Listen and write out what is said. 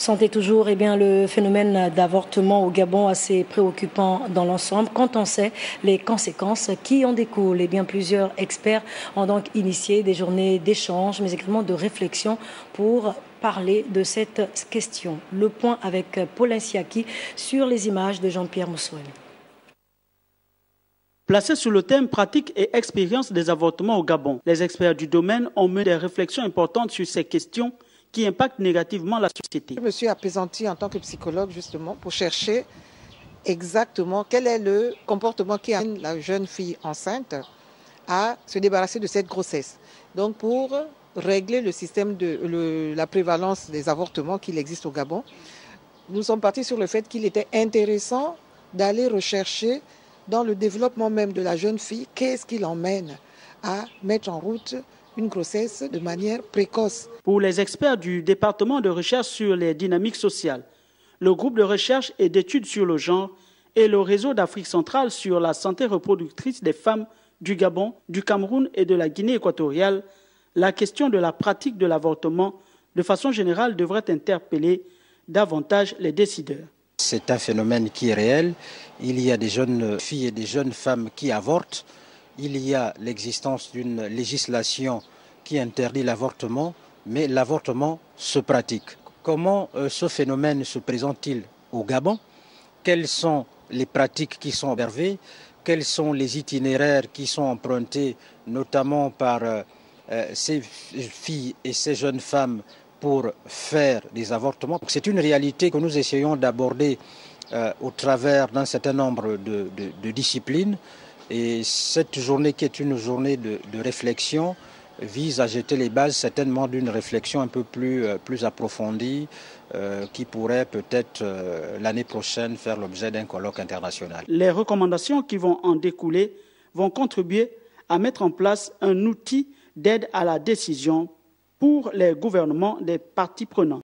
Santé toujours, eh bien, le phénomène d'avortement au Gabon assez préoccupant dans l'ensemble. Quand on sait les conséquences qui en découlent, eh bien, plusieurs experts ont donc initié des journées d'échange, mais également de réflexion pour parler de cette question. Le point avec Paul Insiaki sur les images de Jean-Pierre Moussoel. Placés sous le thème « Pratique et expérience des avortements au Gabon », les experts du domaine ont mené des réflexions importantes sur ces questions qui impactent négativement la société. Je me suis apaisantie en tant que psychologue justement pour chercher exactement quel est le comportement qui amène la jeune fille enceinte à se débarrasser de cette grossesse. Donc pour régler le système de la prévalence des avortements qu'il existe au Gabon, nous sommes partis sur le fait qu'il était intéressant d'aller rechercher dans le développement même de la jeune fille, qu'est-ce qui l'emmène à mettre en route une grossesse de manière précoce. Pour les experts du département de recherche sur les dynamiques sociales, le groupe de recherche et d'études sur le genre et le réseau d'Afrique centrale sur la santé reproductrice des femmes du Gabon, du Cameroun et de la Guinée équatoriale, la question de la pratique de l'avortement, de façon générale, devrait interpeller davantage les décideurs. C'est un phénomène qui est réel. Il y a des jeunes filles et des jeunes femmes qui avortent. Il y a l'existence d'une législation qui interdit l'avortement, mais l'avortement se pratique. Comment ce phénomène se présente-t-il au Gabon? Quelles sont les pratiques qui sont observées? Quels sont les itinéraires qui sont empruntés, notamment par ces filles et ces jeunes femmes pour faire des avortements? C'est une réalité que nous essayons d'aborder au travers d'un certain nombre de disciplines. Et cette journée qui est une journée de réflexion vise à jeter les bases certainement d'une réflexion un peu plus approfondie qui pourrait peut-être l'année prochaine faire l'objet d'un colloque international. Les recommandations qui vont en découler vont contribuer à mettre en place un outil d'aide à la décision pour les gouvernements des parties prenantes.